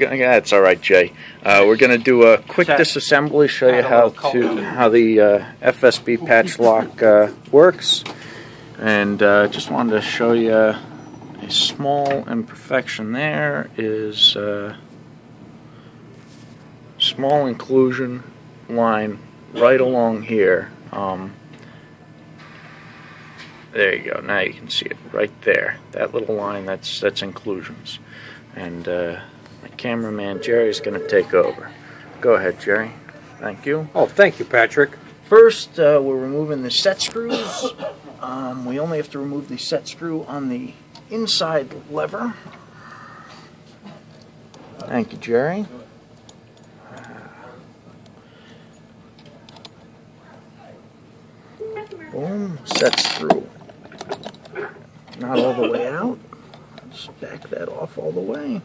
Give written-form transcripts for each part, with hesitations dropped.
Yeah, it's all right, Jay. We're going to do a quick disassembly, show you how the FSB Pastchlock works, and just wanted to show you a small imperfection. There is a small inclusion line right along here. There you go. Now you can see it right there. That little line, that's inclusions, and my cameraman Jerry is going to take over. Go ahead, Jerry. Thank you. Oh, thank you, Patrick. First, we're removing the set screws. We only have to remove the set screw on the inside lever. Thank you, Jerry. Boom, set screw. Not all the way out. Just back that off all the way.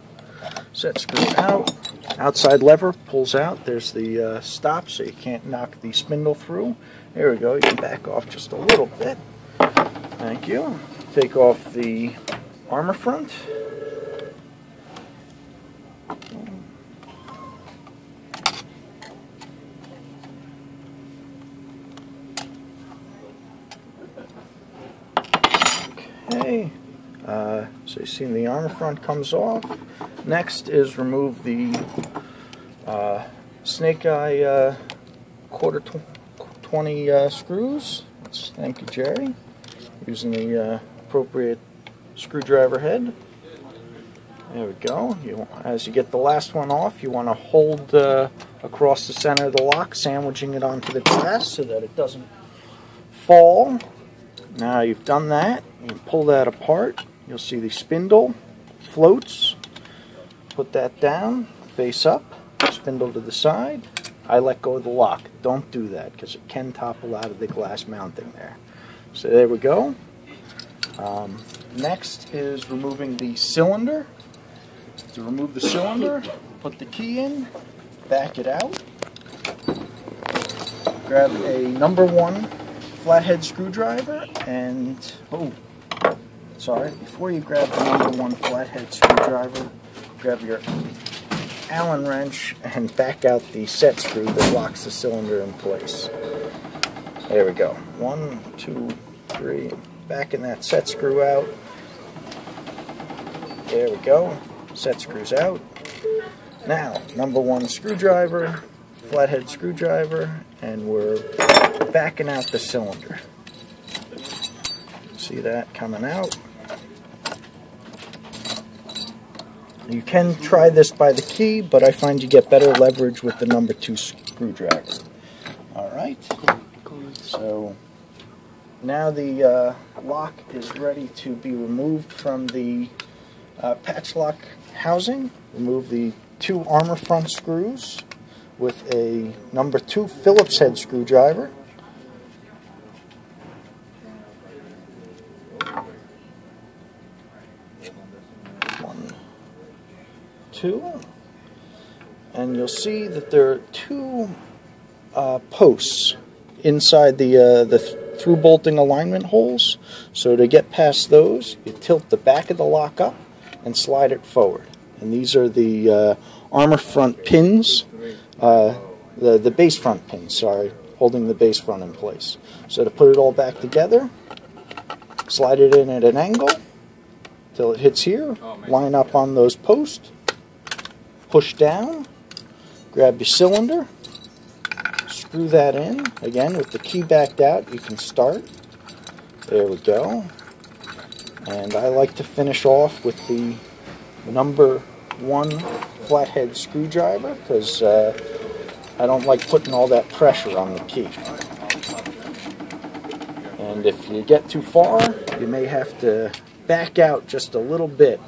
Set screw out. Outside lever pulls out. There's the stop, so you can't knock the spindle through. There we go. You can back off just a little bit. Thank you. Take off the armor front. Okay. So you see the armor front comes off. Next is remove the snake eye quarter 20 screws. Thank you, Jerry. Using the appropriate screwdriver head. There we go. As you get the last one off, you want to hold across the center of the lock, sandwiching it onto the glass so that it doesn't fall. Now you've done that, you pull that apart. You'll see the spindle floats. Put that down, face up, spindle to the side. I let go of the lock. Don't do that because it can topple out of the glass mounting there. So there we go. Next is removing the cylinder. To remove the cylinder, put the key in, back it out. Grab a #1 flathead screwdriver and, before you grab the #1 flathead screwdriver, grab your Allen wrench and back out the set screw that locks the cylinder in place. There we go. 1, 2, 3. Backing that set screw out. There we go. Set screws out. Now, #1 screwdriver, flathead screwdriver, and we're backing out the cylinder. See that coming out? You can try this by the key, but I find you get better leverage with the #2 screwdriver. Alright, so now the lock is ready to be removed from the Pastchlock housing. Remove the 2 armor front screws with a #2 Phillips head screwdriver. And you'll see that there are 2 posts inside the through bolting alignment holes. So to get past those, you tilt the back of the lock up and slide it forward. And these are the armor front pins, the base front pins, sorry, holding the base front in place. So to put it all back together, slide it in at an angle till it hits here, line up on those posts. Push down, grab your cylinder, screw that in. Again, with the key backed out, you can start. There we go. And I like to finish off with the #1 flathead screwdriver because I don't like putting all that pressure on the key. And if you get too far, you may have to back out just a little bit.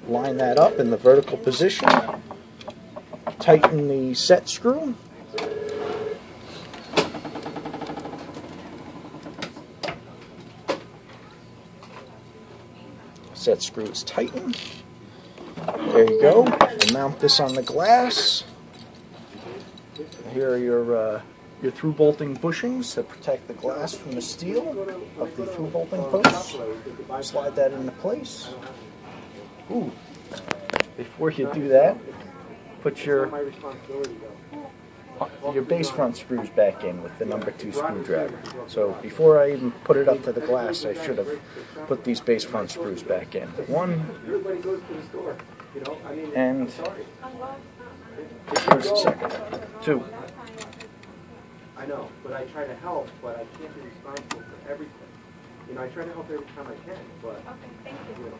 Line that up in the vertical position. Tighten the set screw. Set screw is tightened. There you go. We'll mount this on the glass. Here are your through bolting bushings that protect the glass from the steel of the through bolting posts. Slide that into place. Ooh, before you do that, put your base front screws back in with the number 2 screwdriver. So before I even put it up to the glass, I should have put these base front screws back in. 1, and here's the second. 2. I know, but I try to help, but I can't be responsible for everything. You know, I try to help every time I can, but Okay, thank you.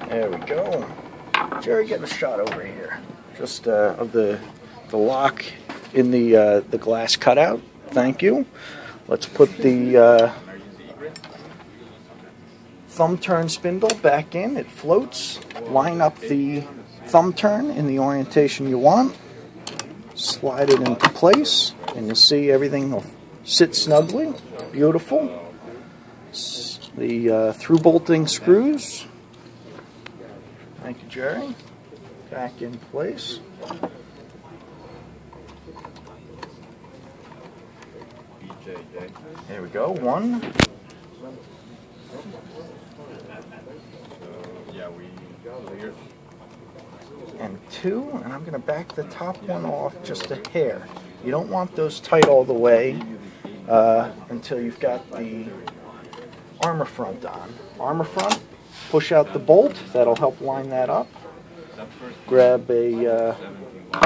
There we go. Jerry, get a shot over here, just of the lock in the glass cutout. Thank you. Let's put the thumb turn spindle back in. It floats. Line up the thumb turn in the orientation you want. Slide it into place, and you'll see everything will sit snugly. Beautiful. The through bolting screws. Thank you, Jerry. Back in place. There we go. 1. And 2. And I'm going to back the top one off just a hair. You don't want those tight all the way until you've got the armor front on. Armor front. Push out the bolt. That'll help line that up. Grab a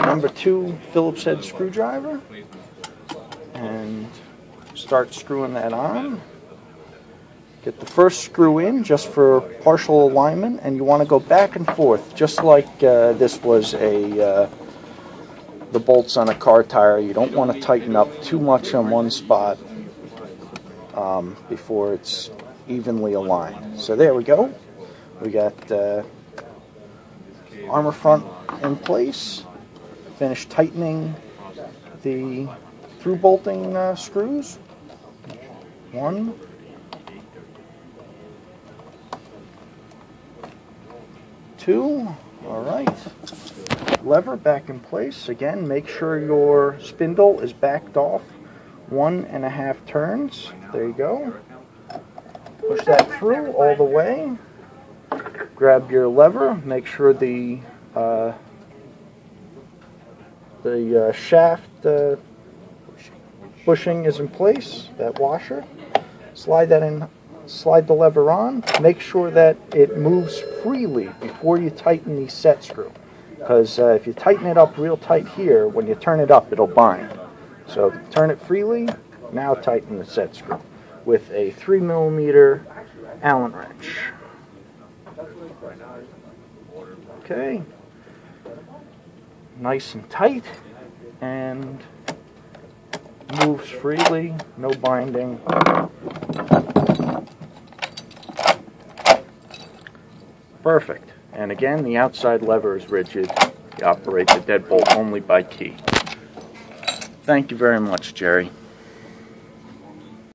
number 2 Phillips head screwdriver and start screwing that on. Get the first screw in just for partial alignment, and you want to go back and forth just like this was the bolts on a car tire. You don't want to tighten up too much on one spot before it's evenly aligned. So there we go. We got armor front in place. Finish tightening the through bolting screws. 1. 2. All right. Lever back in place. Again, make sure your spindle is backed off 1.5 turns. There you go. Push that through all the way. Grab your lever. Make sure the shaft bushing is in place. That washer. Slide that in. Slide the lever on. Make sure that it moves freely before you tighten the set screw. Because if you tighten it up real tight here, when you turn it up, it'll bind. So turn it freely. Now tighten the set screw with a 3mm Allen wrench. Okay. Nice and tight, and moves freely, no binding. Perfect. And again, the outside lever is rigid. You operate the deadbolt only by key. Thank you very much, Jerry.